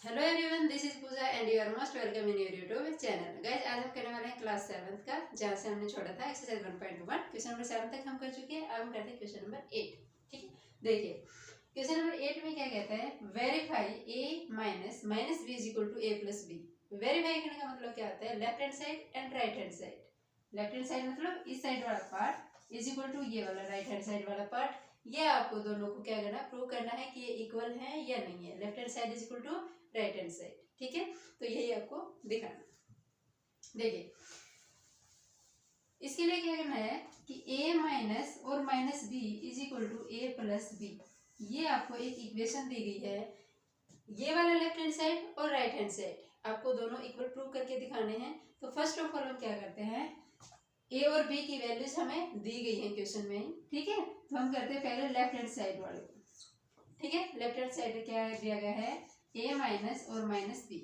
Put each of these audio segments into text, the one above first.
Hello everyone, this is Pooja and you are most welcome in your YouTube channel. Guys, आज हम करने वाले हैं क्लास 7 का, जहाँ से हमने छोड़ा था एक्सरसाइज 1.1। क्वेश्चन नंबर 7 तक हम कर चुके हैं। अब हम करते हैं क्वेश्चन नंबर 8। ठीक है, देखिए क्वेश्चन नंबर 8 में क्या कहता है, verify A minus minus B is equal to A plus B. Verify करने का मतलब क्या होता है, left hand side and right hand side. Left hand side मतलब इस साइड वाला पार्ट इज इक्वल टू ये वाला राइट हैंड साइड वाला पार्ट। ये आपको दोनों को क्या करना, प्रूव करना है कि ये इक्वल है या नहीं है। Left hand side is equal to right hand side. ठीक है, तो यही आपको दिखाना। देखिए इसके लिए क्या करना है कि a माइनस और minus B is equal to A plus B. ये आपको एक इक्वेशन दी गई है, ये वाला लेफ्ट हैंड साइड और राइट हैंड साइड आपको दोनों इक्वल प्रूव करके दिखाने हैं। तो फर्स्ट ऑफ ऑल हम क्या करते हैं, a और b की वैल्यूज हमें दी गई है क्वेश्चन में। ठीक है, तो हम करते हैं पहले लेफ्ट हैंड साइड वाले को। ठीक है, लेफ्ट हैंड साइड क्या दिया गया है, a माइनस और माइनस बी।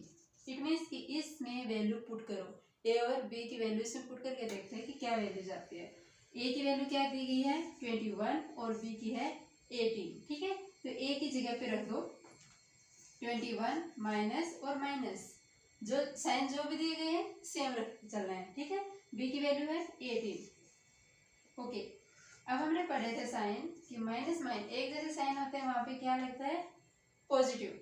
इट मीन्स कि इसमें वैल्यू पुट करो, a और b की वैल्यू इसमें पुट करके देखते हैं कि क्या वैल्यू जाती है। a की वैल्यू क्या दी गई है 21 और b की है 18। ठीक है, तो a की जगह पे रख दो 21 माइनस और माइनस, जो साइन जो भी दिए गए हैं सेम रख चलना है। ठीक है, b की वैल्यू है 18। ओके, अब हमने पढ़े थे साइन कि माइनस माइनस एक जैसे साइन होते हैं, वहां पे क्या लगता है पॉजिटिव,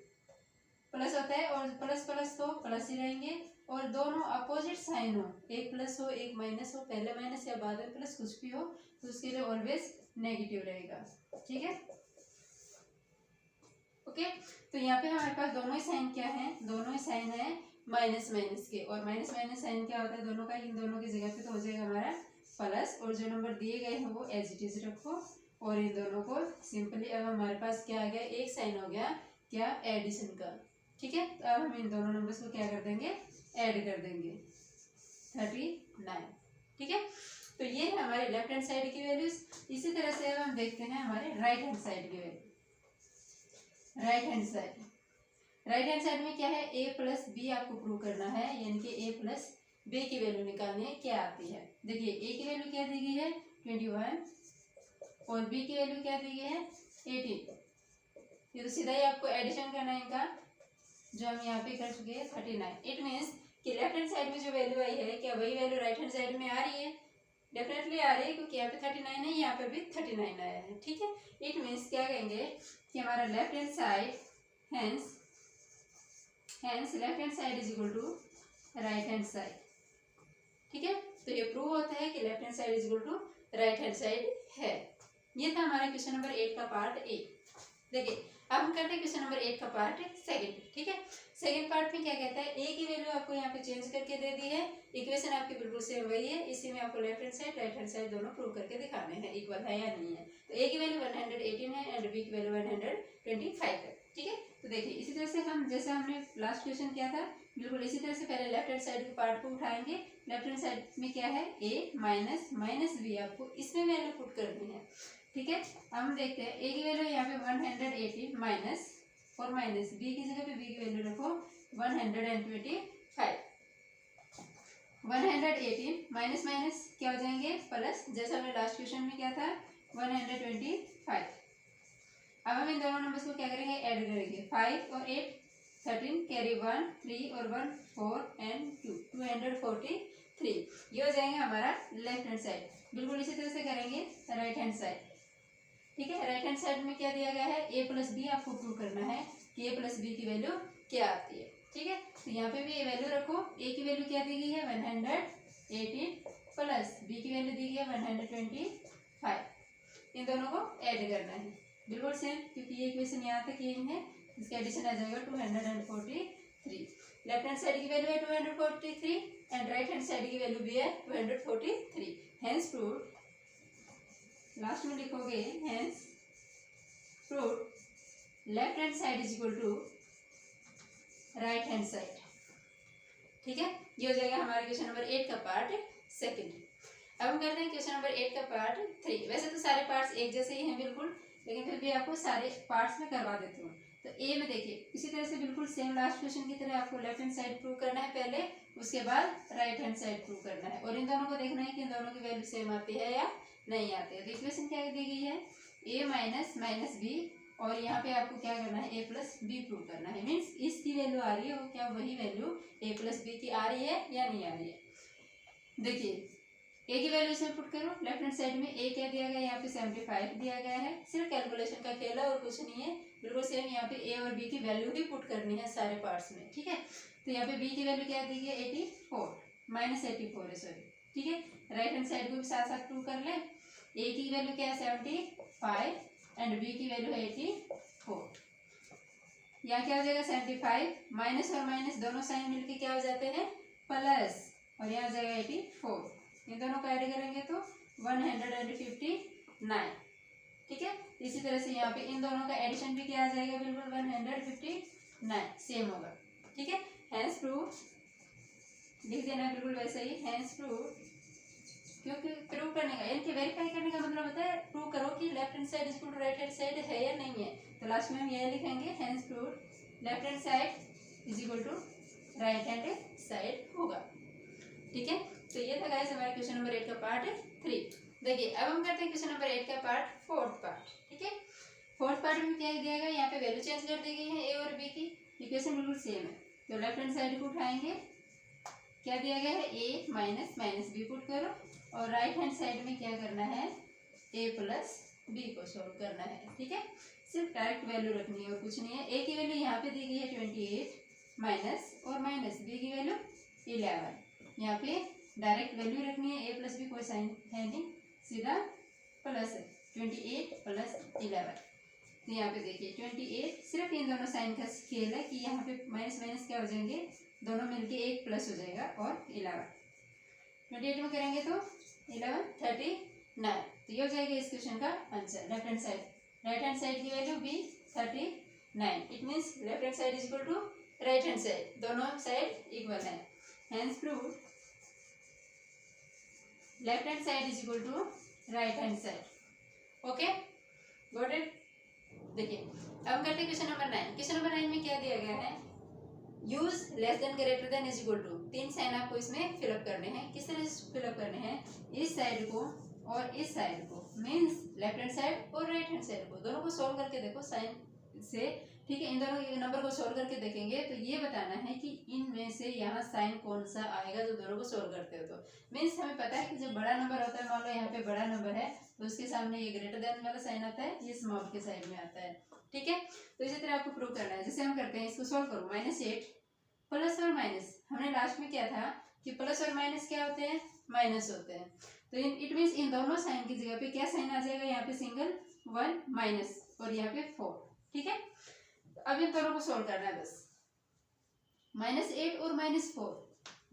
प्लस होता है और प्लस प्लस तो प्लस ही रहेंगे। और दोनों अपोजिट साइन हो, एक प्लस हो एक माइनस हो, पहले माइनस या बाद में प्लस कुछ भी हो, तो उसके लिए ऑलवेज नेगेटिव रहेगा। ठीक है, ओके। तो यहाँ पे हमारे पास दोनों ही साइन क्या है, दोनों ही साइन है माइनस माइनस के। और माइनस माइनस साइन क्या होता है दोनों का, इन दोनों की जगह पे तो हो जाएगा हमारा प्लस, और जो नंबर दिए गए हैं वो एज इट इज रखो और इन दोनों को सिंपली। अब हमारे पास क्या आ गया, एक साइन हो गया क्या, एडिशन का। ठीक है, तो अब हम इन दोनों नंबर्स को क्या कर देंगे, ऐड कर देंगे 39। ठीक है, तो ये है हमारे लेफ्ट हैंड साइड की वैल्यूज। इसी तरह से अब हम देखते हैं हमारे राइट हैंड साइड की वैल्यू। राइट हैंड साइड में क्या है, a प्लस बी आपको प्रूव करना है, यानी कि a प्लस बी की वैल्यू निकालनी है, क्या आती है। देखिए a की वैल्यू क्या दी गई है 21 और b की वैल्यू क्या दी गई है 18। ये तो सीधा ही आपको एडिशन करना है इनका, जो हम यहाँ पे कर चुके हैं 39। इट मीन्स कि लेफ्ट हैंड साइड में जो वैल्यू आई है, क्या वही वैल्यू राइट हैंड साइड में आ रही है, डेफिनेटली आ रही है, क्योंकि यहाँ पे 39 है, यहाँ पे भी 39 आया है। ठीक है, इट मीन्स क्या कहेंगे कि हमारा left hand side hence left hand side is equal to right hand side. ठीक है, तो ये प्रूव होता है कि left hand side is equal to right hand side है। ये था हमारा क्वेश्चन नंबर 8 का पार्ट ए। देखिए अब हम करते हैं क्वेश्चन नंबर 8 का पार्ट सेकंड। ठीक है, सेकंड पार्ट में क्या कहता है, ए की वैल्यू आपको यहाँ पे चेंज करके दे दी है, इक्वेशन आपकी बिल्कुल सेम वही है, इसी में आपको left hand side right hand side दोनों प्रूव करके दिखाने हैं इक्वल है या नहीं है। तो ए की वैल्यू 118 है एंड बी की वैल्यू 125 है। ठीक है, तो देखिए इसी तरह से हम, जैसे हमने लास्ट क्वेश्चन किया था, बिल्कुल इसी तरह से पहले लेफ्ट हैंड साइड के पार्ट को उठाएंगे। लेफ्ट हैंड साइड में क्या है, ए माइनस माइनस बी आपको इसमें वैल्यू पुट करनी है। ठीक है, अब हम देखते हैं ए की वैल्यू यहाँ पे 118 माइनस और माइनस बी की जगह पे बी की वैल्यू रखो 125। 118 माइनस माइनस क्या हो जाएंगे प्लस, जैसा हमने लास्ट क्वेश्चन में किया था 125। अब हम इन दोनों नंबर्स को क्या करेंगे, ऐड करेंगे। 5 और 8 13, कैरी 1 3 और 1 4 एंड 2 243। ये हो जाएंगे हमारा लेफ्ट हैंड साइड। बिल्कुल इसी तरह से करेंगे राइट हैंड साइड। ठीक है, राइट हैंड साइड में क्या दिया गया है, ए प्लस बी आपको प्रूव करना है कि ए प्लस बी की वैल्यू क्या आती है। ठीक है, तो यहाँ पे भी ये वैल्यू रखो, ए की वैल्यू क्या दी गई है 118 प्लस बी की वैल्यू दी गई है 125। इन दोनों को ऐड करना है बिल्कुल सेम, क्योंकि ये इक्वेशन यहाँ तक यही है, इसका एडिशन आ जाएगा 243। लेफ्ट हैंड साइड की वैल्यू है 243 एंड राइट हैंड साइड की वैल्यू भी है 243। हेंस प्रूव, लास्ट में लिखोगे hence prove left hand side is equal to right hand side. ठीक है, ये हो जाएगा हमारे क्वेश्चन नंबर 8 का पार्ट सेकंड। अब हम करते हैं क्वेश्चन नंबर 8 का पार्ट 3। वैसे तो सारे पार्ट्स एक जैसे ही हैं बिल्कुल, लेकिन फिर भी आपको सारे पार्ट्स में करवा देती हूँ। तो ए में देखिए इसी तरह से बिल्कुल सेम लास्ट क्वेश्चन की तरह आपको लेफ्ट हैंड साइड प्रूव करना है पहले, उसके बाद राइट हैंड साइड प्रूव करना है, और इन दोनों को देखना है कि इन दोनों की वैल्यू सेम आती है या नहीं आती है। तो इक्वेशन क्या दी गई है, ए माइनस माइनस बी और यहाँ पे आपको क्या करना है, ए प्लस बी प्रूव करना है। मीन्स इसकी वैल्यू आ रही है, वो क्या वही वैल्यू ए प्लस बी की आ रही है या नहीं आ रही है। देखिए ए की वैल्यू इसमें पुट करो, लेफ्ट हैंड साइड में ए क्या दिया गया है, यहाँ पे 75 दिया गया है। सिर्फ कैलकुलेशन का खेल है और कुछ नहीं है, बिल्कुल सेम। यहाँ पे ए और बी की वैल्यू ही पुट करनी है सारे पार्ट्स में, ठीक है। तो यहाँ पे बी की वैल्यू क्या दी गई है, 84 माइनस 84 है, सॉरी, ठीक है। राइट हैंड साइड को भी साथ साथ प्रूव कर ले। ए की वैल्यू क्या है 75 एंड बी की वैल्यू है 84। यहाँ क्या हो जाएगा 75 माइनस और माइनस दोनों साइन मिलके क्या हो जाते हैं प्लस, और यहाँ हो जाएगा 84। इन दोनों को ऐड करेंगे तो 159, ठीक है। इसी तरह से यहाँ पे इन दोनों का एडिशन भी क्या आ जाएगा, बिल्कुल 159 सेम होगा, ठीक है। हैंस प्रूव लिख देना बिल्कुल वैसे ही, हैंस प्रूव, क्योंकि प्रूव करने का इनके वेरीफाई करने का मतलब होता है प्रूव करो कि left hand side equal to right hand side है या नहीं है। तो लास्ट में हम यह लिखेंगे hence prove left hand side is equal to right hand side होगा, ठीक है। तो ये था गाइस हमारे क्वेश्चन नंबर 8 का पार्ट 3। देखिए अब हम करते हैं क्वेश्चन नंबर 8 का पार्ट 4th पार्ट, ठीक है। 4th पार्ट में क्या दिया गया, यहाँ पे वैल्यू चेंज कर दी गई है ए और बी की, इक्वेशन बिल्कुल सेम है। तो लेफ्ट हैंड साइड को उठाएंगे, क्या दिया गया है ए माइनस माइनस बी पुट करो, और राइट हैंड साइड में क्या करना है ए प्लस बी को सोल्व करना है, ठीक है। सिर्फ डायरेक्ट वैल्यू रखनी है और कुछ नहीं है। ए की वैल्यू यहाँ पे दी गई है 28 माइनस और माइनस बी की वैल्यू 11। यहाँ पे डायरेक्ट वैल्यू रखनी है, ए प्लस बी कोई साइन है नहीं, सीधा प्लस है 28 प्लस 11। तो यहाँ पे देखिए 28, सिर्फ इन दोनों साइन का स्केल है कि यहाँ पे माइनस माइनस क्या हो जाएंगे, दोनों मिलके एक प्लस हो जाएगा, और 11 28 में करेंगे तो 11 39। तो ये हो जाएगा इस क्वेश्चन का answer. Left hand side, right hand side की वैल्यू भी 39। It means left hand side is equal to right hand side, दोनों साइड इक्वल है। Hence prove left hand side is equal to right hand side. Okay, got it. देखिए अब करते हैं question number 9। Question number 9 में क्या दिया गया है, use less than greater than is equal to. 3 sign आपको इसमें फिलअप करने हैं। किस तरह से फिलअप करने हैं, इस साइड को और इस साइड को, मीन्स लेफ्ट हैंड साइड और राइट हैंड साइड को, दोनों को सोल्व करके देखो साइन से, ठीक है। इन दोनों के नंबर को सोल्व करके देखेंगे तो ये बताना है कि इनमें से यहाँ साइन कौन सा आएगा जो दोनों को सोल्व करते हो। तो मीन्स हमें पता है कि जब बड़ा नंबर होता है, मान लो यहाँ पे बड़ा नंबर है तो उसके सामने ये ग्रेटर देन वाला साइन आता है, ये स्मॉल के साइड में आता है, ठीक है। तो इसी तरह आपको प्रूव करना है। जैसे हम करते हैं, इसको सोल्व करो, -8 प्लस और माइनस, हमने लास्ट में क्या था कि प्लस और माइनस क्या होते हैं, माइनस होते हैं। तो इट मीन्स इन दोनों साइन की जगह पे क्या साइन आ जाएगा, यहाँ पे सिंगल 1 माइनस और यहाँ पे 4, ठीक है। अब इन दोनों को सोल्व करना है बस। -8 और -4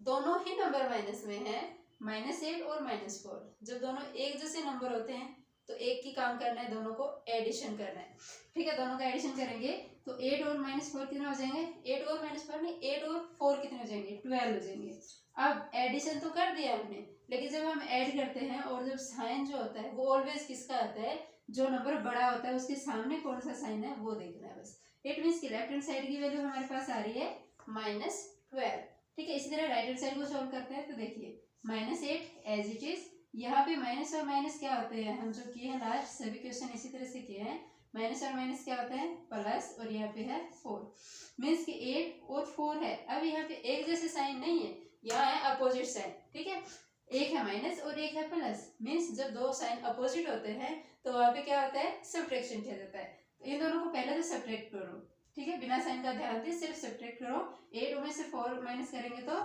दोनों ही नंबर माइनस में है, -8 और -4। जब दोनों एक जैसे नंबर होते हैं तो एक की काम करना है, दोनों को एडिशन करना है, ठीक है। दोनों का एडिशन करेंगे तो 8 और -4 कितने हो जाएंगे, 8 और -4 नहीं, 8 और 4 कितने हो जाएंगे, 12 हो जाएंगे। अब एडिशन तो कर दिया हमने, लेकिन जब हम ऐड करते हैं और जब साइन जो होता है वो ऑलवेज किसका आता है, जो नंबर बड़ा होता है उसके सामने कौन सा साइन है वो देखना है बस। इट मीन्स की लेफ्ट हैंड साइड की वैल्यू हमारे पास आ रही है -12, ठीक है। इसी तरह राइट हैंड साइड को सोल्व करते हैं तो देखिए -8 एज इट इज, यहाँ पे माइनस और माइनस क्या होते हैं, हम जो किए हैं लास्ट सभी क्वेश्चन इसी तरह से किए हैं। माइनस और माइनस क्या होता है, प्लस, और यहाँ पे है 4, मीन्स कि 8 और 4 है। अब यहाँ पे एक जैसे साइन नहीं है, यहाँ है अपोजिट साइन, ठीक है। एक है माइनस और एक है प्लस, मीन्स जब दो साइन अपोजिट होते हैं तो वहाँ पे क्या होता है, सब्ट्रैक्शन किया जाता है। तो इन दोनों को पहले तो सब्ट्रैक्ट करो, ठीक है, बिना साइन का ध्यान दे, सिर्फ सब्ट्रैक्ट करो। 8 में से 4 माइनस करेंगे तो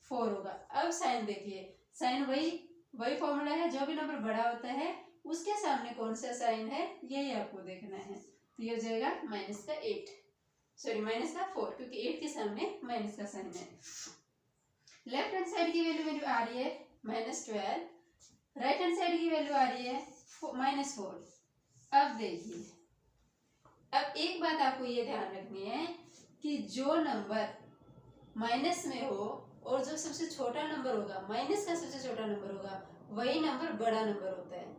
4 होगा। अब साइन देखिए, साइन वही फॉर्मूला है, जो भी नंबर बड़ा होता है उसके सामने कौन सा साइन है यही आपको देखना है। तो ये हो जाएगा -8, सॉरी -4, क्योंकि 8 के सामने माइनस का साइन है। लेफ्ट हैंड साइड की वैल्यू मेरी आ रही है -12, राइट हैंड साइड की वैल्यू आ रही है -4। अब देखिए, अब एक बात आपको ये ध्यान रखनी है कि जो नंबर माइनस में हो और जो सबसे छोटा नंबर होगा, माइनस का सबसे छोटा नंबर होगा, वही नंबर बड़ा नंबर होता है।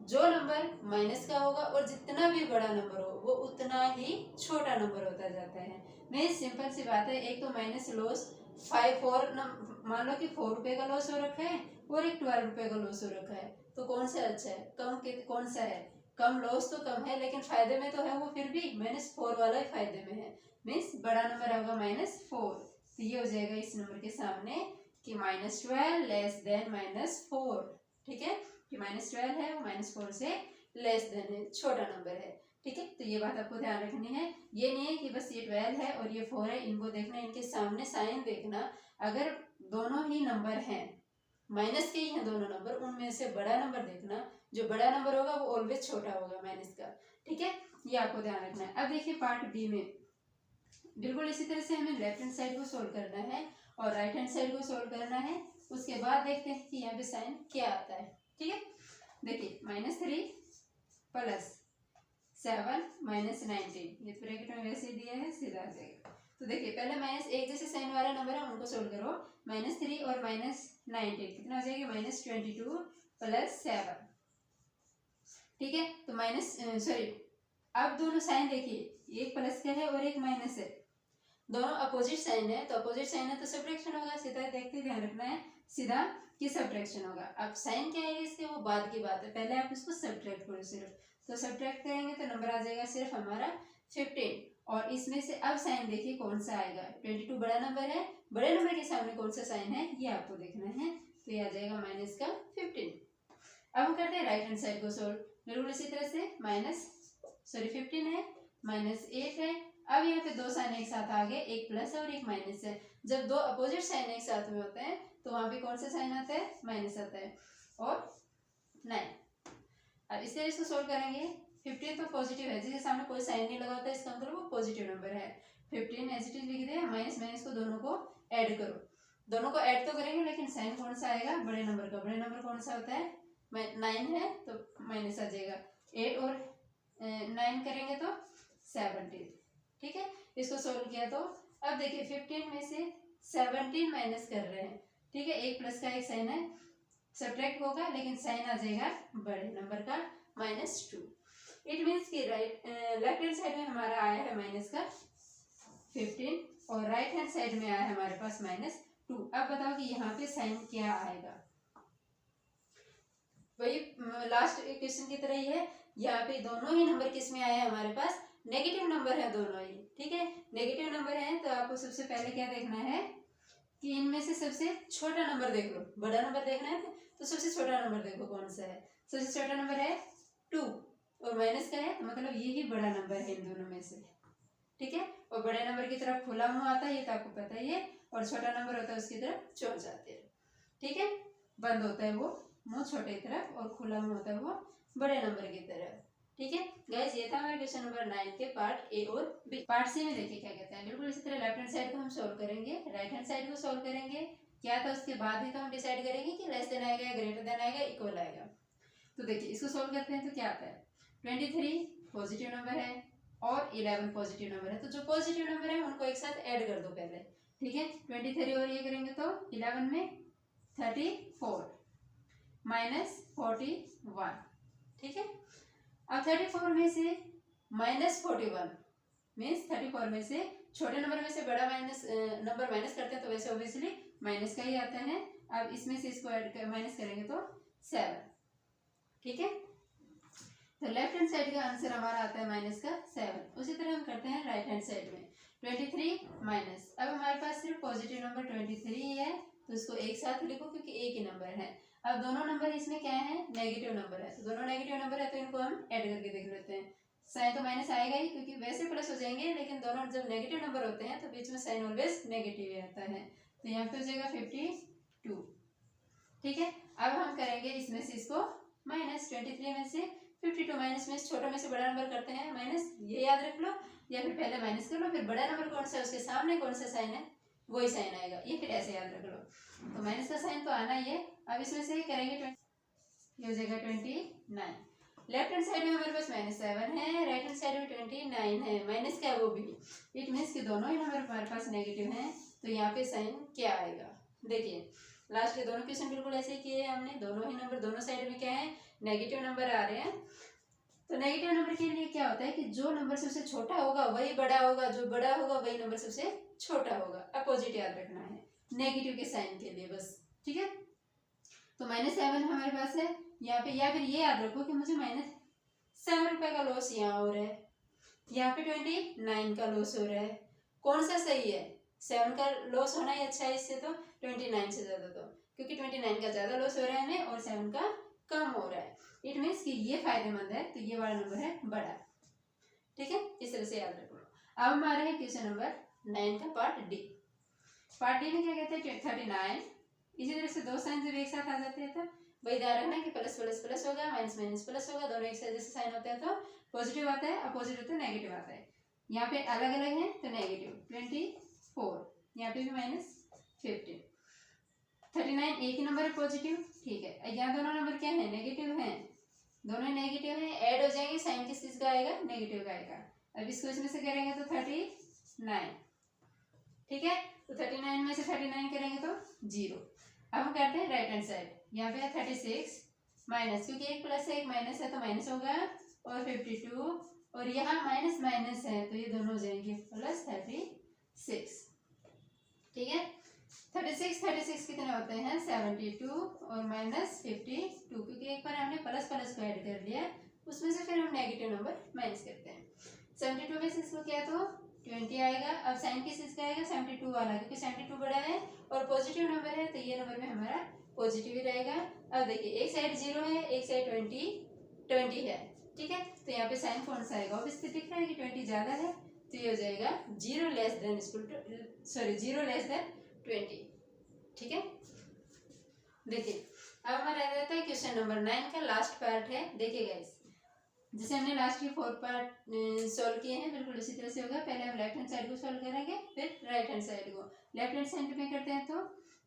जो नंबर माइनस का होगा और जितना भी बड़ा नंबर हो वो उतना ही छोटा नंबर होता जाता है। मैं सिंपल सी बात है, एक तो माइनस लॉस 5 और मान लो कि 4 रुपए का लॉस हो रखा है और एक 12 रुपए का लॉस हो रखा है, तो कौन सा अच्छा है, कम कौन सा है, कम लॉस तो कम है लेकिन फायदे में तो है वो, फिर भी -4 वाला ही फायदे में है, मीन्स बड़ा नंबर होगा -4। तो ये हो जाएगा इस नंबर के सामने कि -12 लेस देन -4। ठीक है, कि -12 है वो -4 से लेस देन है, छोटा नंबर है। ठीक है, तो ये बात आपको ध्यान रखनी है। ये नहीं है कि बस ये 12 है और ये 4 है, इनको देखना, इनके सामने साइन देखना। अगर दोनों ही नंबर हैं, माइनस के ही हैं दोनों नंबर, उनमें से बड़ा नंबर देखना, जो बड़ा नंबर होगा वो ऑलवेज छोटा होगा माइनस का। ठीक है, ये आपको ध्यान रखना है। अब देखिए पार्ट बी में बिल्कुल इसी तरह से हमें लेफ्ट हैंड साइड को सोल्व करना है और राइट हैंड साइड को सोल्व करना है। उसके बाद देखते हैं कि यहाँ पे साइन क्या आता है। ठीक है, देखिए -3 प्लस 7 -19, ये ब्रैकेट में वैसे दिया है, सीधा आ जाएगा। तो देखिए पहले -1 जैसे साइन वाला नंबर है उनको सोल्व करो। -3 और -19 कितना हो जाएगा, -22 प्लस 7। ठीक है, तो अब दोनों साइन देखिए, एक प्लस का है और एक माइनस है, दोनों अपोजिट साइन है। तो अपोजिट साइन है तो सब्ट्रैक्शन होगा, सीधा देखते ध्यान रखना है, सीधा कि सब्ट्रैक्शन होगा। अब साइन क्या है इसके, वो बाद की बात है, पहले आप इसको सब्ट्रैक्ट करो सिर्फ। तो सब्ट्रैक्ट करेंगे तो नंबर आ जाएगा सिर्फ हमारा 15। और इसमें से अब साइन देखिए कौन सा आएगा, 22 बड़ा नंबर है, बड़े नंबर के सामने कौन सा साइन है ये आपको देखना है। तो ये आ जाएगा -15। अब हम करते हैं राइट हैंड साइड को सोल्व। बिल्कुल इसी तरह से 15 है, -8 है। अब यहाँ पे दो साइन एक साथ आ गए, एक प्लस है और एक माइनस है। जब दो अपोजिट साइन एक साथ में होते हैं तो वहां पे कौन सा साइन आता है, माइनस आता है। और 9, अब इस तरह इसको सोल्व करेंगे। 15 तो पॉजिटिव है, जिसके सामने कोई साइन नहीं लगा होता है, इसका मतलब वो पॉजिटिव नंबर है। 15 एज इट इज लिख दे, माइनस माइनस को दोनों को ऐड करो। दोनों को ऐड तो करेंगे लेकिन साइन कौन सा आएगा, बड़े नंबर का। बड़े नंबर कौन सा होता है, 9 है तो माइनस आ जाएगा। 8 और 9 करेंगे तो 17। ठीक है, इसको सोल्व किया तो अब देखिए 15 में से 17 माइनस कर रहे हैं। ठीक है, एक प्लस का एक साइन है, सब्ट्रैक्ट होगा लेकिन साइन आ जाएगा बड़े नंबर का -2। इट मीन्स कि लेफ्ट हैंड साइड में हमारा आया है माइनस का 15 और राइट हैंड साइड में आया है हमारे पास -2। अब बताओ कि यहाँ पे साइन क्या आएगा। वही लास्ट क्वेश्चन की तरह ही है, यहाँ पे दोनों ही नंबर किस में आए हैं हमारे पास, नेगेटिव नंबर है दोनों ही। ठीक है, नेगेटिव नंबर है तो आपको सबसे पहले क्या देखना है कि इनमें से सबसे छोटा नंबर देख लो। बड़ा नंबर देखना है तो सबसे छोटा नंबर देखो कौन सा है। सबसे छोटा नंबर है 2 और माइनस का है तो मतलब ये ही बड़ा नंबर है इन दोनों में से। ठीक है, और बड़े नंबर की तरफ खुला मुंह आता है, ये तो आपको पता ही है, और छोटा नंबर होता है उसकी तरफ चोट जाते हैं। ठीक है, बंद होता है वो मुंह छोटे की तरफ और खुला मुंह होता है वो बड़े नंबर की तरफ। ठीक है गाइस, ये था हमारा क्वेश्चन नंबर 9 के पार्ट ए और बी। पार्ट सी में देखिए क्या कहते हैं। बिल्कुल इसी तरह लेफ्ट हैंड साइड को हम सोल्व करेंगे, राइट हैंड साइड को सोल्व करेंगे। क्या था उसके बाद ही तो हम डिसाइड करेंगे कि लेस देन आएगा, ग्रेटर देन आएगा, इक्वल आएगा। तो देखिए इसको सोल्व करते हैं तो क्या आता है, 23 पॉजिटिव नंबर है और 11 पॉजिटिव नंबर है। तो जो पॉजिटिव नंबर है उनको एक साथ ऐड कर दो पहले। ठीक है, 23 और ये करेंगे तो 11 में 34 -41। ठीक है, अब 34 में से -41 मीन्स 34 में से छोटे नंबर में से बड़ा नंबर माइनस करते हैं तो वैसे ऑब्वियसली माइनस का ही आता है। अब इसमें से इसको माइनस करेंगे तो 7। ठीक है, तो लेफ्ट हैंड साइड का आंसर हमारा आता है -7। उसी तरह हम करते हैं राइट हैंड साइड में। 23 माइनस, अब हमारे पास सिर्फ पॉजिटिव नंबर 23 ही है तो इसको एक साथ लिखो क्योंकि एक ही नंबर है। अब दोनों नंबर इसमें क्या है, नेगेटिव नंबर है, तो दोनों नेगेटिव नंबर है तो इनको हम ऐड करके देख लेते हैं। साइन तो माइनस आएगा ही क्योंकि वैसे प्लस हो जाएंगे, लेकिन दोनों जब नेगेटिव नंबर होते हैं तो बीच में साइन ऑलवेज नेगेटिव ही आता है। तो यहाँ पे हो जाएगा 52। ठीक है, अब हम करेंगे इसमें से इसको -23 में से 52 माइनस में छोटे में से बड़ा नंबर करते हैं माइनस, ये याद रख लो, या फिर पहले माइनस कर लो, फिर बड़ा नंबर कौन सा है उसके सामने कौन सा साइन है वही साइन आएगा, ये फिर ऐसे याद रख लो। तो माइनस का साइन तो आना ही है। अब इसमें से करेंगे ये हो जाएगा 29। लेफ्ट हैंड साइड में हमारे पास -7 है, राइट हैंड साइड में 29 है, माइनस क्या है वो भी। इट मीन्स कि दोनों ही नंबर हमारे पास नेगेटिव हैं। तो यहाँ पे साइन क्या आएगा, देखिए लास्ट के दोनों क्वेश्चन बिल्कुल ऐसे ही किए हैं हमने। दोनों ही नंबर दोनों साइड में क्या है, नेगेटिव नंबर आ रहे हैं। तो नेगेटिव नंबर के लिए क्या होता है कि जो नंबर सबसे छोटा होगा वही बड़ा होगा, जो बड़ा होगा वही नंबर सबसे छोटा होगा। अपोजिट याद रखना है नेगेटिव के साइन के लिए बस। ठीक है, तो -7 हमारे पास है यहाँ पे, या फिर ये याद रखो कि मुझे ₹7 का लॉस यहाँ हो रहा है, यहाँ पे 29 का लॉस हो रहा है। कौन सा सही है? 7 का लॉस होना ही अच्छा है इससे, तो 29 से ज्यादा, तो क्योंकि 29 का ज्यादा लॉस हो रहा है हमें और 7 का कम हो रहा है। इट मीन्स कि ये फायदेमंद है, तो ये वाला नंबर है बड़ा। ठीक है, इस तरह से याद रखो। अब हमारा है क्वेश्चन नंबर 9 का पार्ट डी। पार्ट डी में क्या कहते हैं 39। इसी तरह से दो साइन जब एक साथ आ जाते हैं तो वही ध्यान रखना कि प्लस प्लस प्लस होगा, माइनस माइनस प्लस होगा, दोनों एक साथ जैसे साइन होते हैं तो पॉजिटिव आता है, अपोजिट होता है नेगेटिव आता है। यहाँ पे अलग अलग है तो नेगेटिव 24, यहाँ पे भी -15। 39 एक ही नंबर है पॉजिटिव, ठीक है। यहाँ दोनों नंबर क्या है? नेगेटिव है, दोनों नेगेटिव है, ऐड हो जाएंगे, साइन किस चीज का आएगा? नेगेटिव का आएगा। अब इसको इसमें से करेंगे तो 39, ठीक है। तो 39 में से 39 करेंगे तो 0। अब हम करते हैं राइट हैंड साइड। यहाँ पे है 36 माइनस, क्योंकि एक प्लस है एक माइनस है तो माइनस होगा, और 52, और यहाँ माइनस माइनस है तो ये दोनों हो जाएंगे प्लस 36, ठीक है। 36 कितने होते हैं? 72 और -52, क्योंकि एक बार हमने प्लस प्लस को ऐड कर लिया, उसमें से फिर हम नेगेटिव नंबर माइनस करते हैं। 72 में से इसको क्या तो 20 आएगा। अब साइन किस चीज का आएगा? 72 वाला, क्योंकि 72 बड़ा है और पॉजिटिव नंबर है तो ये नंबर में हमारा पॉजिटिव ही रहेगा। अब देखिए एक साइड 0 है, एक साइड 20 है, ठीक है। तो यहाँ पे साइन कौन सा आएगा? ऑब्वियसली दिख रहा है कि 20 ज्यादा है, तो ये हो जाएगा 0 लेस देन 20, ठीक है। देखिए अब हमारा आ जाता है क्वेश्चन नंबर 9 का लास्ट पार्ट है। देखिए गाइस, जैसे हमने लास्ट के 4 पार्ट सॉल्व किए हैं, बिल्कुल उसी तरह से होगा। पहले हम लेफ्ट हैंड साइड को सॉल्व करेंगे, फिर राइट हैंड साइड को। लेफ्ट हैंड साइड में करते हैं तो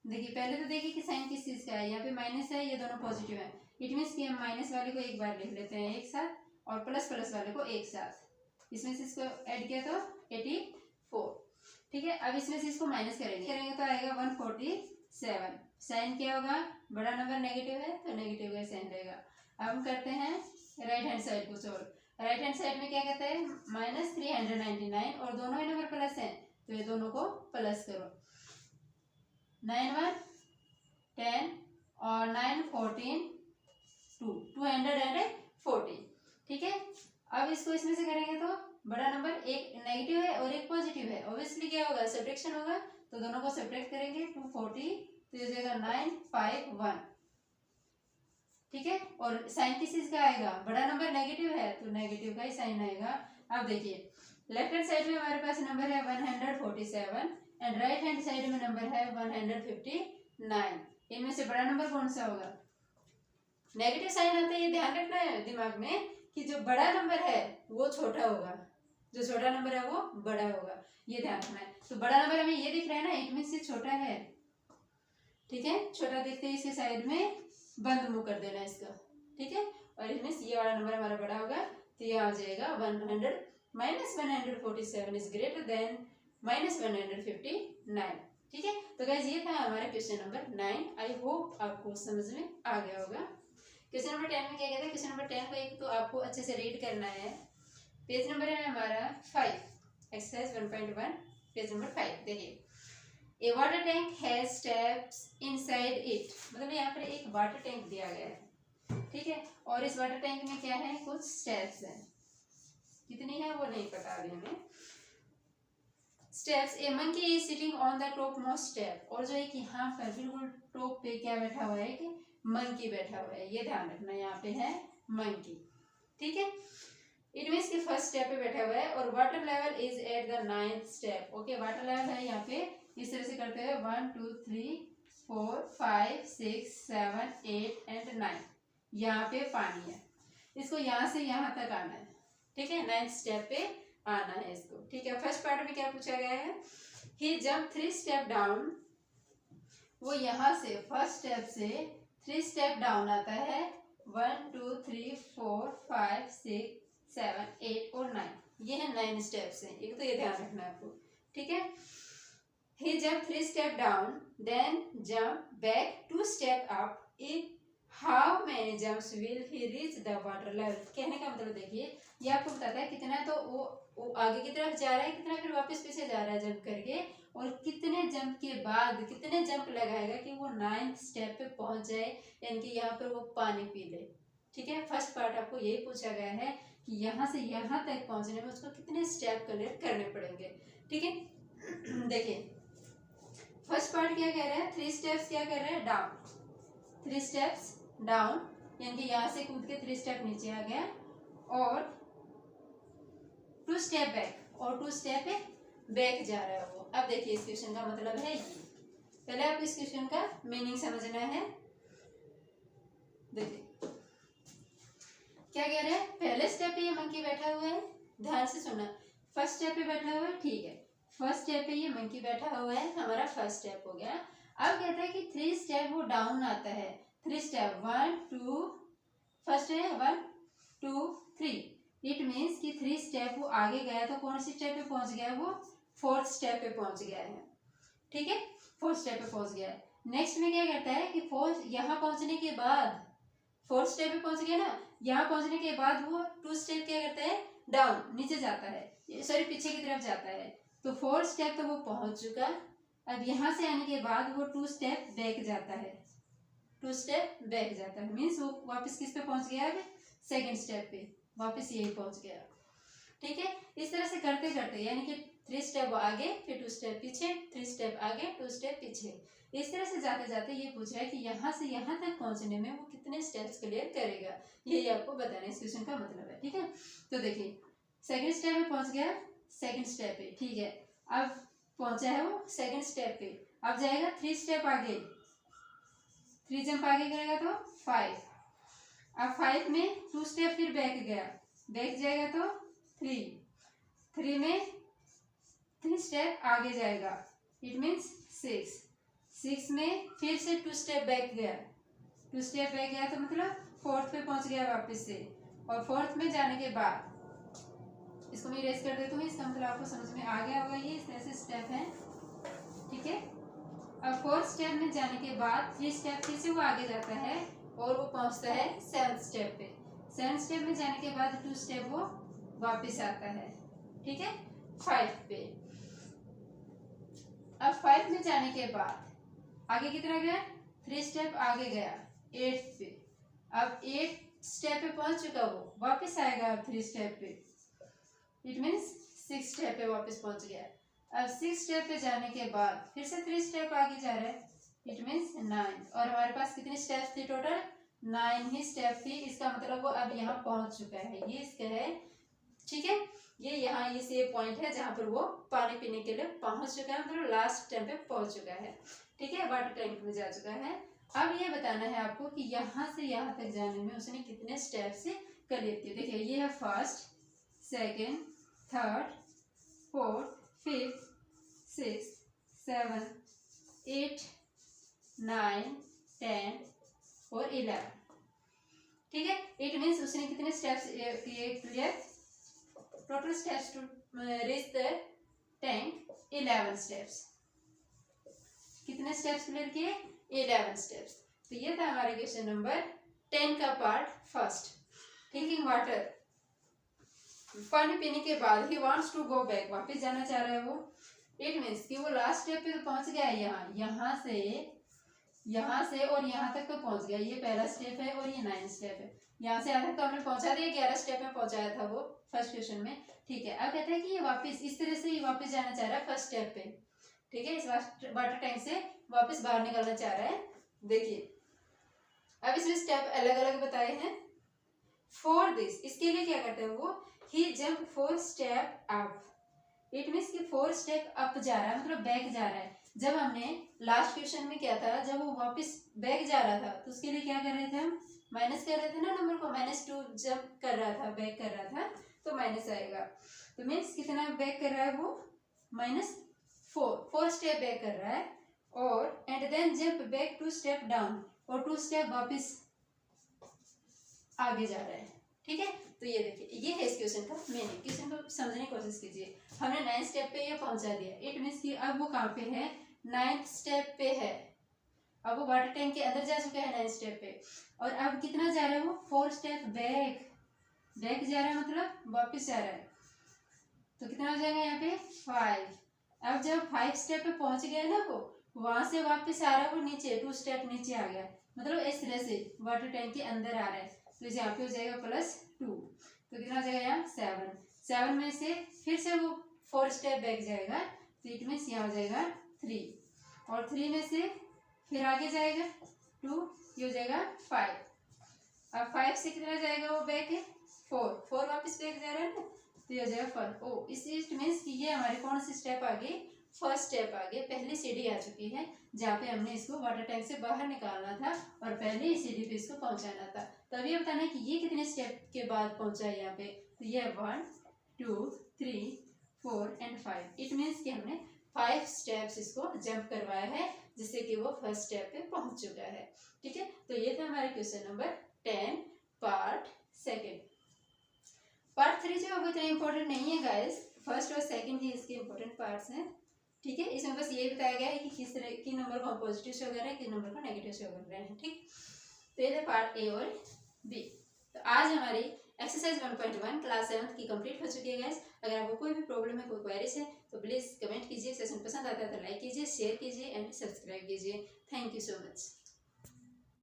देखिए पहले तो देखिए कि साइन किस चीज का है। यहाँ पे माइनस है, ये दोनों पॉजिटिव है, इट मीन्स कि हम माइनस वाले को एक बार लिख लेते हैं एक साथ, और प्लस प्लस वाले को एक साथ। इसमें से इसको ऐड किया तो 84, ठीक है। अब इसमें से इसको माइनस करेंगे तो आएगा 147। साइन क्या होगा? बड़ा नंबर नेगेटिव है तो नेगेटिव का साइन रहेगा। अब हम करते हैं राइट हैंड साइड को सॉल्व। राइट हैंड साइड में क्या कहता है? -399, और दोनों ही नंबर प्लस हैं तो ये दोनों को प्लस करो। 9 1 10 और 9 14 240, ठीक है। अब इसको इसमें से करेंगे तो बड़ा नंबर एक नेगेटिव है और एक पॉजिटिव है, ऑब्वियसली क्या होगा? सब्ट्रैक्शन होगा, तो दोनों को सब्ट्रैक्ट करेंगे 240, तो ये जाएगा 951, ठीक है। और साइन किस चीज का आएगा? बड़ा नंबर नेगेटिव है तो नेगेटिव का ही साइन आएगा। अब देखिए लेफ्ट हैंड साइड में हमारे पास नंबर है 147 एंड राइट हैंड साइड में नंबर है 159। इनमें से बड़ा नंबर कौन सा होगा? नेगेटिव साइन आता है, ये ध्यान रखना है दिमाग में कि जो बड़ा नंबर है वो छोटा होगा, जो छोटा नंबर है वो बड़ा होगा, ये ध्यान रखना है। तो बड़ा नंबर हमें ये दिख रहा है ना, इट मीन्स ये छोटा है, ठीक है। छोटा देखते ही इसके साइड में बंद मुंह कर देना इसका, ठीक है। और इसमें ये वाला नंबर हमारा बड़ा होगा, तो ये आ जाएगा 100 -147 इज ग्रेटर देन -159, ठीक है। तो गाइस ये था हमारा क्वेश्चन नंबर 9। आई होप आपको समझ में आ गया होगा। क्वेश्चन नंबर 10 में क्या कहता है? क्वेश्चन नंबर 10 को एक तो आपको अच्छे से रीड करना है। पेज नंबर है हमारा 5, एक्सरसाइज 1.1, पेज नंबर 5। देखिए a water tank has steps inside it, मतलब यहाँ पर एक वाटर टैंक दिया गया है, ठीक है। और इस वाटर टैंक में क्या है? कुछ स्टेप्स हैं, कितनी है वो नहीं पता अभी हमें। Steps, A monkey is sitting on the top most step, और जो एक यहाँ पर बिल्कुल टॉप पे क्या बैठा हुआ है? कि मंकी बैठा हुआ है, ये ध्यान रखना, यहाँ पे है मंकी, ठीक है। इट मीन्स की फर्स्ट स्टेप पे बैठा हुआ है, और water level is at the 9th step. Okay, water level है यहाँ पे, इस तरह से करते हुए 1 2 3 4 5 6 7 8 एंड 9, यहाँ पे पानी है, इसको यहाँ से यहाँ तक आना है, ठीक है। 9th स्टेप पे आना है इसको, ठीक है। फर्स्ट पार्ट में क्या पूछा गया है? ही जंप 3 स्टेप डाउन, वो यहाँ से फर्स्ट स्टेप से 3 स्टेप डाउन आता है, 1 2 3 4 5 6 7 8 और 9, ये है 9 स्टेप्स हैं, एक तो ये ध्यान रखना है आपको, ठीक है। He jumped 3 step down, then jump back 2 step up. In how many jumps will he reach the water level? कहने का मतलब देखिए, ये आपको बताता है कितना तो वो आगे की तरफ जा रहा है, कितना फिर वापस पीछे जा रहा है जंप करके, और कितने जंप के बाद कितने जंप लगाएगा कि वो 9th स्टेप पे पहुंच जाए, यानी कि यहाँ पर वो पानी पी ले, ठीक है, फर्स्ट पार्ट आपको यही पूछा गया है कि यहाँ से यहाँ तक पहुँचने में उसको कितने स्टेप कलेक्ट करने पड़ेंगे। ठीक है, देखिए फर्स्ट पार्ट क्या कह रहा है, 3 स्टेप्स क्या कर रहा है, डाउन, 3 स्टेप्स डाउन, यानी कि यहाँ से कूद के 3 स्टेप नीचे आ गया, और 2 स्टेप बैक, और 2 स्टेप बैक जा रहा है वो। अब देखिए इस क्वेश्चन का मतलब है ये, पहले आपको इस क्वेश्चन का मीनिंग समझना है। देखिए क्या कह रहे हैं, पहले स्टेप पे ये मंकी बैठा हुआ है, ध्यान से सुनना, फर्स्ट स्टेप पे बैठा हुआ है, ठीक है, फर्स्ट स्टेप पे ये मंकी बैठा हुआ है, हमारा फर्स्ट स्टेप हो गया। अब कहता है कि 3 स्टेप वो डाउन आता है, 3 स्टेप, 1 2, फर्स्ट है 1 2 3, इट मीन्स कि 3 स्टेप वो आगे गया तो कौन सी स्टेप पे पहुंच गया, वो 4th स्टेप पे पहुंच गया है। ठीक है, 4th स्टेप पे पहुंच गया है। नेक्स्ट में क्या करता है कि 4 यहाँ पहुंचने के बाद, 4th स्टेप पे पहुंच गया ना, यहाँ पहुंचने के बाद वो 2 स्टेप क्या करता है, डाउन, नीचे जाता है, सॉरी पीछे की तरफ जाता है। तो 4th स्टेप तो वो पहुंच चुका, अब यहाँ से आने के बाद वो 2 स्टेप बैक जाता है, 2 स्टेप बैक जाता है, मीन्स वो वापस किस पे पहुंच गया, अब 2nd स्टेप पे वापस यही पहुंच गया। ठीक है, इस तरह से करते करते यानी कि 3 स्टेप आगे, फिर 2 स्टेप पीछे, 3 स्टेप आगे, 2 स्टेप पीछे, इस तरह से जाते जाते ये पूछ रहा है कि यहाँ से यहाँ तक पहुंचने में वो कितने स्टेप्स क्लियर करेगा, यही आपको बताना है, इस क्वेश्चन का मतलब है। ठीक है, तो देखिए 2nd स्टेप पे पहुंच गया, 2nd स्टेप पे, ठीक है, अब पहुंचा है वो 2nd स्टेप पे, अब जाएगा 3 स्टेप आगे, 3 जंप आगे करेगा तो 5, अब 5 में 2 स्टेप फिर बैक गया, बैक जाएगा तो 3 में 3 स्टेप आगे जाएगा, इट मीन्स 6 में फिर से 2 स्टेप बैक गया, 2 स्टेप बैक गया तो मतलब 4th पे पहुंच गया वापस से, और 4th में जाने के बाद इसको मैं इरेज कर देती हूँ, इसका मतलब आपको समझ में आ गया होगा, ये इस तरह से स्टेप है। ठीक है, अब 4th स्टेप में जाने के बाद 3 स्टेप फिर से वो आगे जाता है और वो पहुंचता है 7th स्टेप पे, 7th स्टेप में जाने के बाद 2 स्टेप वो वापस आता है। ठीक है, 5 पे, अब 5 में जाने के बाद आगे कितना गया, 3 स्टेप आगे गया 8th पे, अब 8 स्टेप पे पहुंच चुका, वो वापस आएगा अब 3 स्टेप पे, इट मीन्स 6 स्टेप पे वापस पहुंच गया। अब 6 स्टेप पे जाने के बाद फिर से 3 स्टेप आगे जा रहा है, इट मीन्स 9, और हमारे पास कितनी स्टेप्स थी टोटल, 9 ही स्टेप थी, इसका मतलब वो अब यहाँ पहुंच चुका है, ये इसका है। ठीक है, ये यहाँ ये से पॉइंट है जहाँ पर वो पानी पीने के लिए पहुंच चुका है, मतलब लास्ट स्टेप पे पहुंच चुका है। ठीक है, वाटर टैंक में जा चुका है। अब ये बताना है आपको कि यहाँ से यहाँ तक जाने में उसने कितने स्टेप से क्लियर किए। देखिए ये है 1st, 2nd, 3rd, 4th, 5th, 6th, 7th, 8, 9, 10 और 11। ठीक है, इट मीन्स उसने कितने स्टेप्स किए clear, total steps to reach the tank 11 steps. कितने स्टेप्स क्लियर किए, 11 स्टेप्स। तो ये था हमारे क्वेश्चन नंबर 10 का पार्ट फर्स्ट। ड्रिंकिंग वाटर, पानी पीने के बाद ही वांट्स टू गो बैक, वापस जाना चाह रहा है वो। इट मीन्स कि वो लास्ट स्टेप पे तो पहुंच गया है, यहाँ से और यहाँ तक तो पहुंच गया। ये पहला स्टेप है और ये 9 स्टेप है। यहाँ से यहाँ तक तो हमने पहुंचा दिया, 11 स्टेप में पहुंचाया था वो फर्स्ट क्वेश्चन में। ठीक है, अब कहते हैं कि ये वापस इस तरह से ये वापस जाना चाह रहा है फर्स्ट स्टेप पे। ठीक है, इस वाटर टैंक से वापस बाहर निकलना चाह रहा है। देखिए अब इसमें स्टेप अलग अलग बताए हैं। फॉर दिस, इसके लिए क्या करते हैं वो, he jump 4 step up. It means कि 4 स्टेप अप जा रहा है, मतलब बैक जा रहा है। जब हमने लास्ट क्वेश्चन में क्या था, जब वो वापस बैक जा रहा था तो उसके लिए क्या कर रहे थे हम, माइनस कर रहे थे ना नंबर को, -2 जब कर रहा था, बैक कर रहा था तो माइनस आएगा। तो मीन्स कितना बैक कर रहा है वो, -4 स्टेप बैक कर रहा है। और and then jump back 2 step down, और 2 स्टेप वापस आगे जा रहा है। ठीक है, तो ये देखिए ये है इस क्वेश्चन का मीनिंग। क्वेश्चन को समझने की कोशिश कीजिए। हमने 9 स्टेप पे ये पहुंचा दिया। इट मीन्स कि अब वो कहाँ पे है, 9th स्टेप पे है। अब वो वाटर टैंक के अंदर जा चुका है 9 स्टेप पे। और अब कितना जा रहा है वो, 4 स्टेप बैक जा रहा है, मतलब वापिस जा रहा है। तो कितना हो जाएगा यहाँ पे 5। अब जब 5 स्टेप पे पहुंच गया ना वो, वहां से वापस आ रहा है वो नीचे, 2 स्टेप नीचे आ गया, मतलब इस तरह से वाटर टैंक के अंदर आ रहा है। तो यहाँ पे हो जाएगा +2, तो कितना हो जाएगा यहाँ 7। 7 में से फिर से वो 4 स्टेप बैक जाएगा, तो इट मीन्स यहाँ हो जाएगा 3, और 3 में से फिर आगे जाएगा 2, ये हो जाएगा 5। अब 5 से कितना जाएगा वो बैक है 4 वापस बैक जा रहा है ना, तो ये हो जाएगा 4। ओ इट मीन्स कि ये हमारे कौन सी स्टेप आगे, फर्स्ट स्टेप आगे, पहली सीढ़ी आ चुकी है जहाँ पे हमने इसको वाटर टैंक से बाहर निकालना था और पहले सीढ़ी पे इसको पहुंचाना था। तब ये बताना है कि ये कितने स्टेप के बाद पहुंचा है यहाँ पे, तो ये 1 2 3 4 एंड 5। इट मीन्स कि हमने 5 स्टेप्स इसको जंप करवाया है जिससे कि वो फर्स्ट स्टेप पे पहुंच चुका है। ठीक है, तो ये था हमारा question number 10 part second. Part 3 जो है वो इतना इंपॉर्टेंट नहीं है गाइस, फर्स्ट और सेकंड ही इसके इंपॉर्टेंट पार्ट्स हैं। ठीक है, इसमें बस ये बताया गया है कि किस तरह की नंबर को हम पॉजिटिव शो कर रहे हैं, किस नंबर को नेगेटिव शो कर रहे हैं। ठीक, तो ये थे पार्ट ए और बी। तो आज हमारी एक्सरसाइज 1.1 क्लास 7 की कंप्लीट हो चुकी है गाइस। अगर आपको कोई भी प्रॉब्लम है, कोई क्वेरीज है, तो प्लीज कमेंट कीजिए। सेशन पसंद आता है तो लाइक कीजिए, शेयर कीजिए एंड सब्सक्राइब कीजिए। Thank you so much.